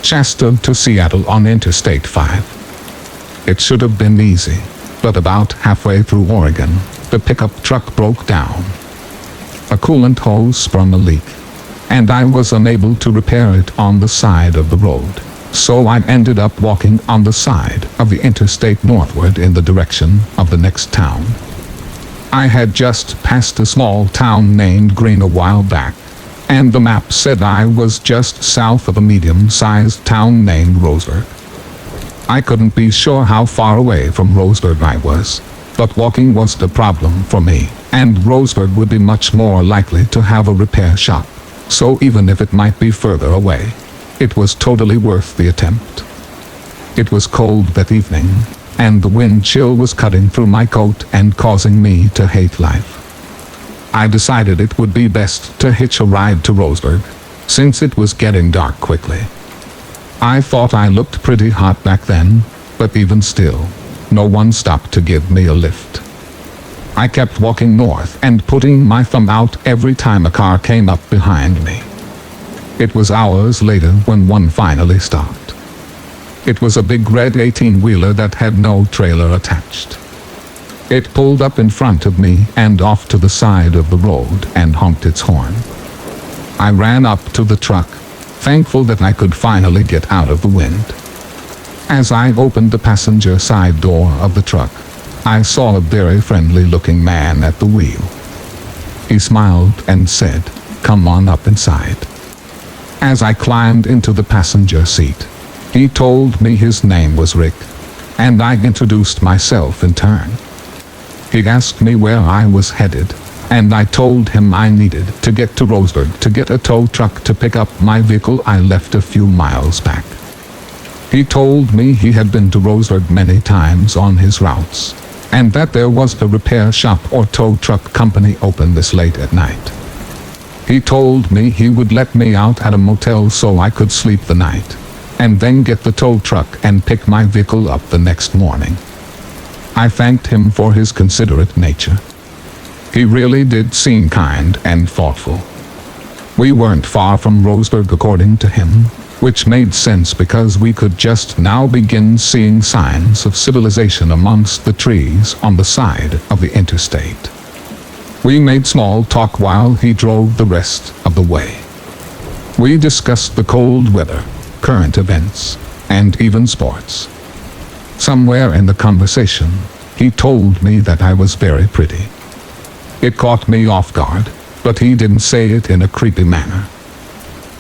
[SPEAKER 1] Shasta to Seattle on Interstate 5. It should have been easy, but about halfway through Oregon, the pickup truck broke down. A coolant hose sprung a leak, and I was unable to repair it on the side of the road, so I ended up walking on the side of the interstate northward in the direction of the next town. I had just passed a small town named Green a while back, and the map said I was just south of a medium-sized town named Roseburg. I couldn't be sure how far away from Roseburg I was, but walking was the problem for me, and Roseburg would be much more likely to have a repair shop. So even if it might be further away, it was totally worth the attempt. It was cold that evening, and the wind chill was cutting through my coat and causing me to hate life. I decided it would be best to hitch a ride to Roseburg, since it was getting dark quickly. I thought I looked pretty hot back then, but even still, no one stopped to give me a lift. I kept walking north and putting my thumb out every time a car came up behind me. It was hours later when one finally stopped. It was a big red 18-wheeler that had no trailer attached. It pulled up in front of me and off to the side of the road and honked its horn. I ran up to the truck, thankful that I could finally get out of the wind. As I opened the passenger side door of the truck, I saw a very friendly-looking man at the wheel. He smiled and said, "Come on up inside." As I climbed into the passenger seat, he told me his name was Rick, and I introduced myself in turn. He asked me where I was headed, and I told him I needed to get to Roseburg to get a tow truck to pick up my vehicle I left a few miles back. He told me he had been to Roseburg many times on his routes, and that there was a repair shop or tow truck company open this late at night. He told me he would let me out at a motel so I could sleep the night, and then get the tow truck and pick my vehicle up the next morning. I thanked him for his considerate nature. He really did seem kind and thoughtful. We weren't far from Roseburg according to him, which made sense because we could just now begin seeing signs of civilization amongst the trees on the side of the interstate. We made small talk while he drove the rest of the way. We discussed the cold weather, current events, and even sports. Somewhere in the conversation, he told me that I was very pretty. It caught me off guard, but he didn't say it in a creepy manner.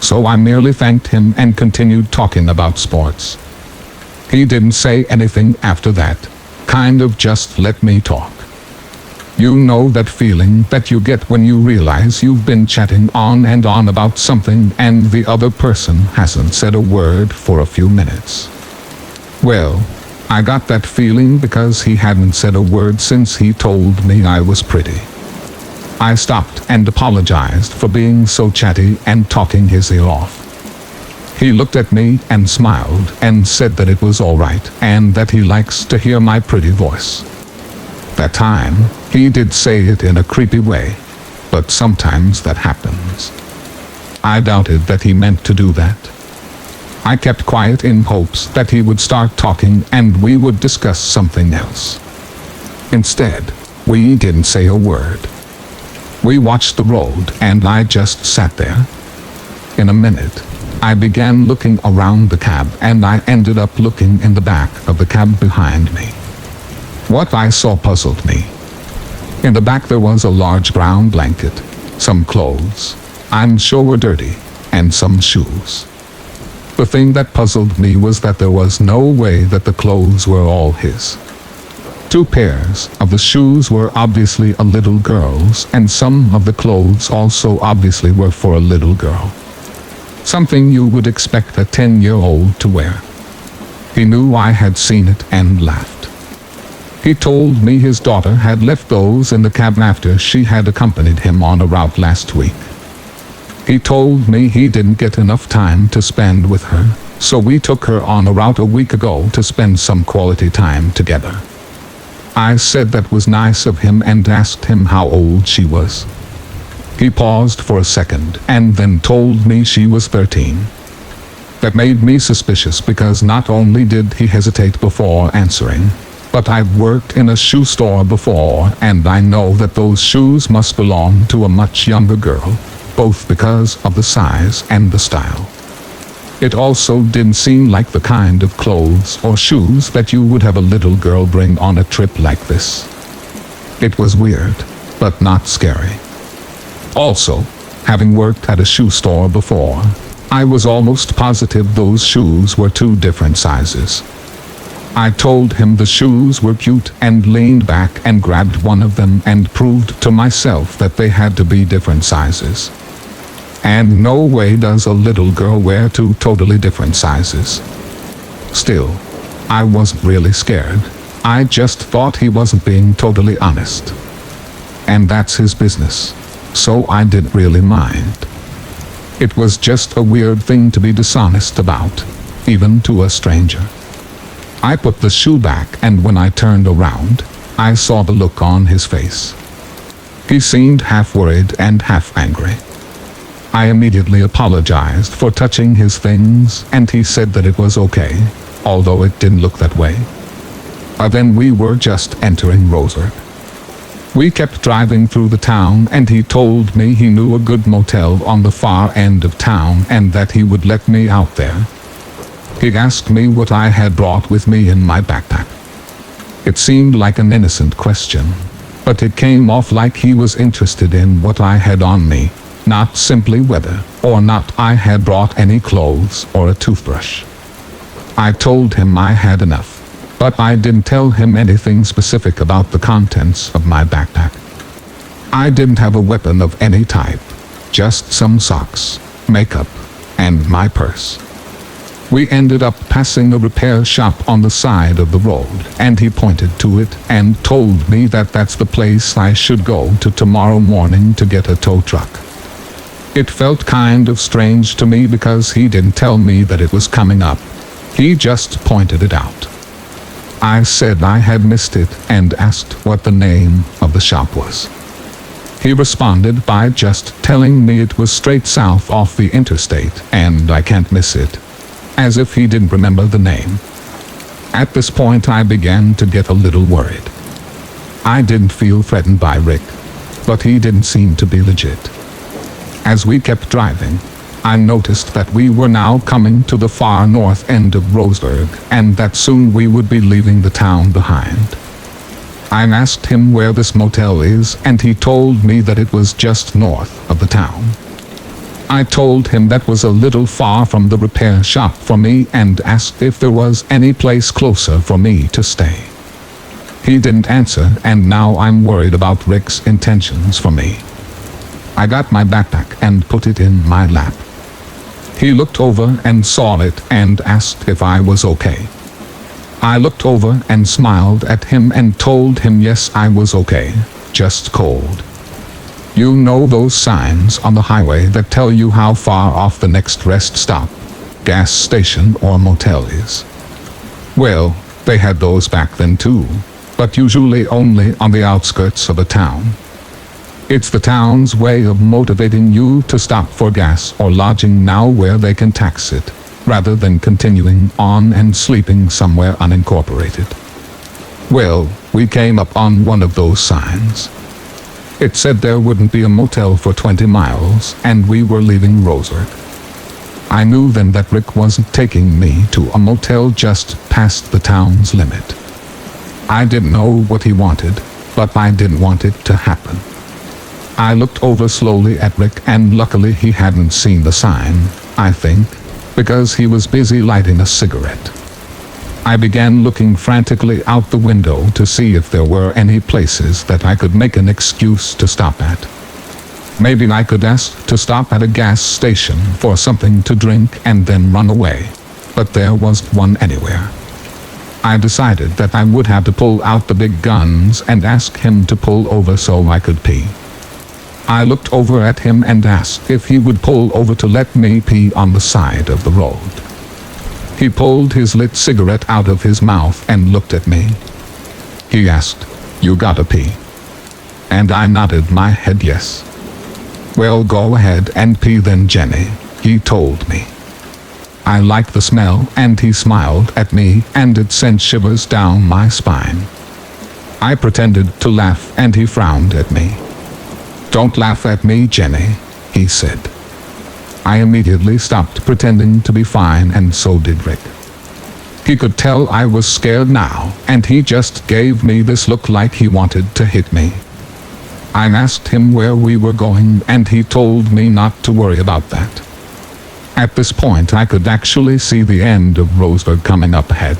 [SPEAKER 1] So I merely thanked him and continued talking about sports. He didn't say anything after that, kind of just let me talk. You know that feeling that you get when you realize you've been chatting on and on about something and the other person hasn't said a word for a few minutes. Well, I got that feeling because he hadn't said a word since he told me I was pretty. I stopped and apologized for being so chatty and talking his ear off. He looked at me and smiled and said that it was all right and that he likes to hear my pretty voice. That time, he did say it in a creepy way, but sometimes that happens. I doubted that he meant to do that. I kept quiet in hopes that he would start talking and we would discuss something else. Instead, we didn't say a word. We watched the road and I just sat there. In a minute, I began looking around the cab and I ended up looking in the back of the cab behind me. What I saw puzzled me. In the back there was a large brown blanket, some clothes, I'm sure were dirty, and some shoes. The thing that puzzled me was that there was no way that the clothes were all his. 2 pairs of the shoes were obviously a little girl's, and some of the clothes also obviously were for a little girl. Something you would expect a 10-year-old to wear. He knew I had seen it and laughed. He told me his daughter had left those in the cab after she had accompanied him on a route last week. He told me he didn't get enough time to spend with her, so we took her on a route a week ago to spend some quality time together. I said that was nice of him and asked him how old she was. He paused for a second and then told me she was 13. That made me suspicious because not only did he hesitate before answering, but I've worked in a shoe store before and I know that those shoes must belong to a much younger girl, both because of the size and the style. It also didn't seem like the kind of clothes or shoes that you would have a little girl bring on a trip like this. It was weird, but not scary. Also, having worked at a shoe store before, I was almost positive those shoes were 2 different sizes. I told him the shoes were cute and leaned back and grabbed one of them and proved to myself that they had to be different sizes. And no way does a little girl wear 2 totally different sizes. Still, I wasn't really scared. I just thought he wasn't being totally honest. And that's his business, so I didn't really mind. It was just a weird thing to be dishonest about, even to a stranger. I put the shoe back and when I turned around, I saw the look on his face. He seemed half worried and half angry. I immediately apologized for touching his things and he said that it was okay, although it didn't look that way. Then we were just entering Roseburg. We kept driving through the town and he told me he knew a good motel on the far end of town and that he would let me out there. He asked me what I had brought with me in my backpack. It seemed like an innocent question, but it came off like he was interested in what I had on me, not simply whether or not I had brought any clothes or a toothbrush. I told him I had enough, but I didn't tell him anything specific about the contents of my backpack. I didn't have a weapon of any type, just some socks, makeup, and my purse. We ended up passing a repair shop on the side of the road, and he pointed to it and told me that that's the place I should go to tomorrow morning to get a tow truck. It felt kind of strange to me because he didn't tell me that it was coming up. He just pointed it out. I said I had missed it and asked what the name of the shop was. He responded by just telling me it was straight south off the interstate and I can't miss it, as if he didn't remember the name. At this point I began to get a little worried. I didn't feel threatened by Rick, but he didn't seem to be legit. As we kept driving, I noticed that we were now coming to the far north end of Roseburg, and that soon we would be leaving the town behind. I asked him where this motel is, and he told me that it was just north of the town. I told him that was a little far from the repair shop for me and asked if there was any place closer for me to stay. He didn't answer, and now I'm worried about Rick's intentions for me. I got my backpack and put it in my lap. He looked over and saw it and asked if I was okay. I looked over and smiled at him and told him yes, I was okay, just cold. You know those signs on the highway that tell you how far off the next rest stop, gas station or motel is? Well, they had those back then too, but usually only on the outskirts of a town. It's the town's way of motivating you to stop for gas or lodging now where they can tax it, rather than continuing on and sleeping somewhere unincorporated. Well, we came up on one of those signs. It said there wouldn't be a motel for 20 miles, and we were leaving Roseburg. I knew then that Rick wasn't taking me to a motel just past the town's limit. I didn't know what he wanted, but I didn't want it to happen. I looked over slowly at Rick, and luckily he hadn't seen the sign, I think, because he was busy lighting a cigarette. I began looking frantically out the window to see if there were any places that I could make an excuse to stop at. Maybe I could ask to stop at a gas station for something to drink and then run away, but there wasn't one anywhere. I decided that I would have to pull out the big guns and ask him to pull over so I could pee. I looked over at him and asked if he would pull over to let me pee on the side of the road. He pulled his lit cigarette out of his mouth and looked at me. He asked, "You gotta pee?" And I nodded my head yes. "Well, go ahead and pee then, Jenny," he told me. I liked the smell, and he smiled at me, and it sent shivers down my spine. I pretended to laugh, and he frowned at me. "Don't laugh at me, Jenny," he said. I immediately stopped pretending to be fine, and so did Rick. He could tell I was scared now, and he just gave me this look like he wanted to hit me. I asked him where we were going, and he told me not to worry about that. At this point I could actually see the end of Roseburg coming up ahead.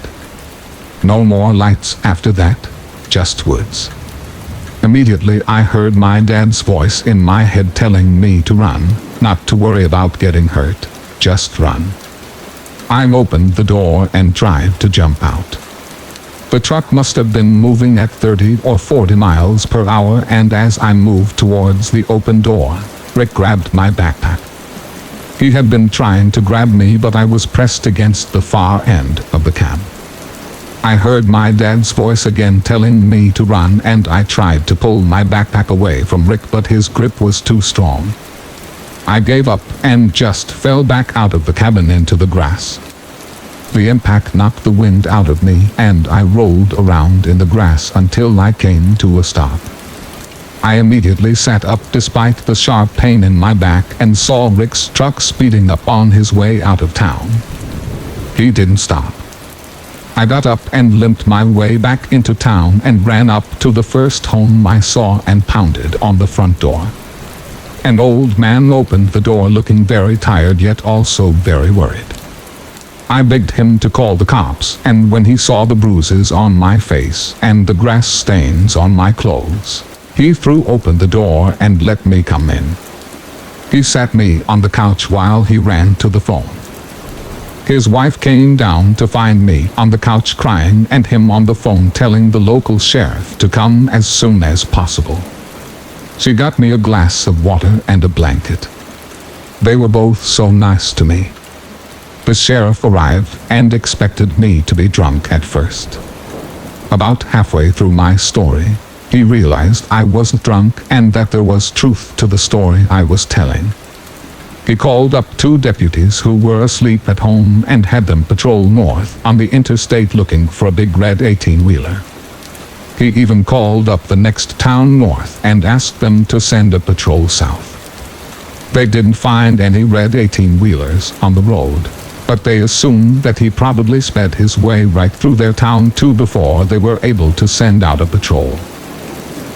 [SPEAKER 1] No more lights after that, just woods. Immediately I heard my dad's voice in my head telling me to run, not to worry about getting hurt, just run. I opened the door and tried to jump out. The truck must have been moving at 30 or 40 miles per hour, and as I moved towards the open door, Rick grabbed my backpack. He had been trying to grab me, but I was pressed against the far end of the cab. I heard my dad's voice again telling me to run, and I tried to pull my backpack away from Rick, but his grip was too strong. I gave up and just fell back out of the cabin into the grass. The impact knocked the wind out of me, and I rolled around in the grass until I came to a stop. I immediately sat up despite the sharp pain in my back and saw Rick's truck speeding up on his way out of town. He didn't stop. I got up and limped my way back into town and ran up to the first home I saw and pounded on the front door. An old man opened the door looking very tired yet also very worried. I begged him to call the cops, and when he saw the bruises on my face and the grass stains on my clothes, he threw open the door and let me come in. He sat me on the couch while he ran to the phone. His wife came down to find me on the couch crying and him on the phone telling the local sheriff to come as soon as possible. She got me a glass of water and a blanket. They were both so nice to me. The sheriff arrived and expected me to be drunk at first. About halfway through my story, he realized I wasn't drunk and that there was truth to the story I was telling. He called up 2 deputies who were asleep at home and had them patrol north on the interstate looking for a big red 18-wheeler. He even called up the next town north and asked them to send a patrol south. They didn't find any red 18-wheelers on the road, but they assumed that he probably sped his way right through their town too before they were able to send out a patrol.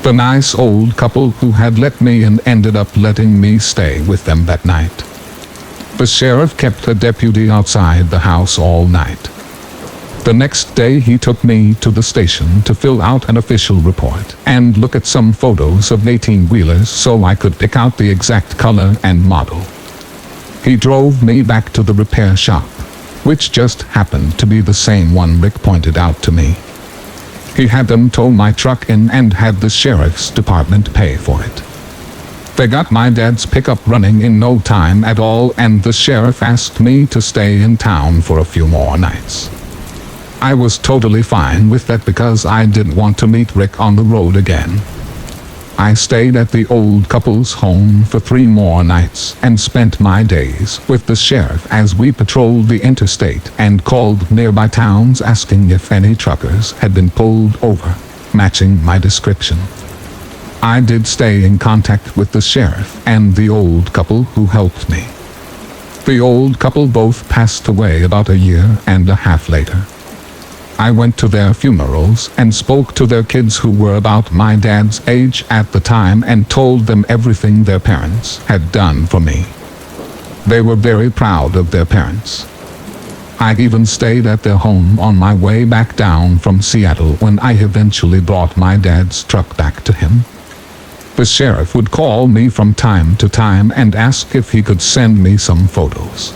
[SPEAKER 1] The nice old couple who had let me in ended up letting me stay with them that night. The sheriff kept a deputy outside the house all night. The next day he took me to the station to fill out an official report and look at some photos of 18-wheelers so I could pick out the exact color and model. He drove me back to the repair shop, which just happened to be the same one Rick pointed out to me. He had them tow my truck in and had the sheriff's department pay for it. They got my dad's pickup running in no time at all, and the sheriff asked me to stay in town for a few more nights. I was totally fine with that because I didn't want to meet Rick on the road again. I stayed at the old couple's home for 3 more nights and spent my days with the sheriff as we patrolled the interstate and called nearby towns asking if any truckers had been pulled over, matching my description. I did stay in contact with the sheriff and the old couple who helped me. The old couple both passed away about 1.5 years later. I went to their funerals and spoke to their kids who were about my dad's age at the time and told them everything their parents had done for me. They were very proud of their parents. I even stayed at their home on my way back down from Seattle when I eventually brought my dad's truck back to him. The sheriff would call me from time to time and ask if he could send me some photos.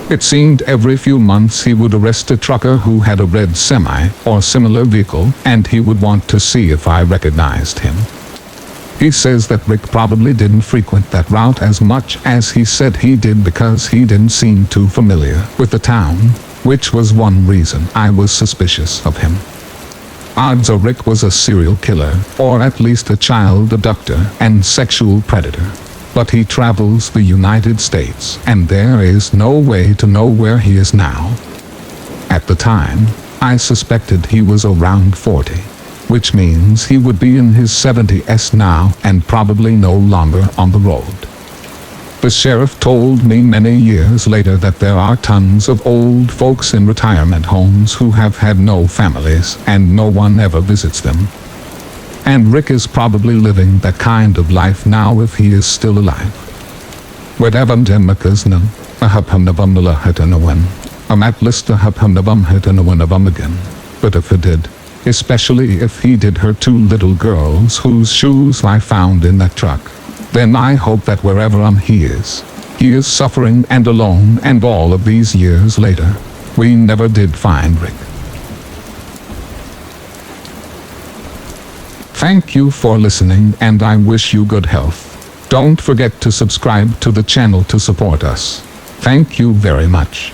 [SPEAKER 1] It seemed every few months he would arrest a trucker who had a red semi or similar vehicle, and he would want to see if I recognized him. He says that Rick probably didn't frequent that route as much as he said he did because he didn't seem too familiar with the town, which was one reason I was suspicious of him. Odds are Rick was a serial killer, or at least a child abductor and sexual predator. But he travels the United States, and there is no way to know where he is now. At the time, I suspected he was around 40, which means he would be in his 70s now and probably no longer on the road. The sheriff told me many years later that there are tons of old folks in retirement homes who have had no families and no one ever visits them. And Rick is probably living that kind of life now if he is still alive. Wedavam demakasnam, ahaphamnavamnala hatanawan, amatlista haphamnavam hatanawanavam again. But if he did, especially if he did hurt 2 little girls whose shoes I found in that truck, then I hope that wherever he is suffering and alone, and all of these years later, we never did find Rick. Thank you for listening, and I wish you good health. Don't forget to subscribe to the channel to support us. Thank you very much.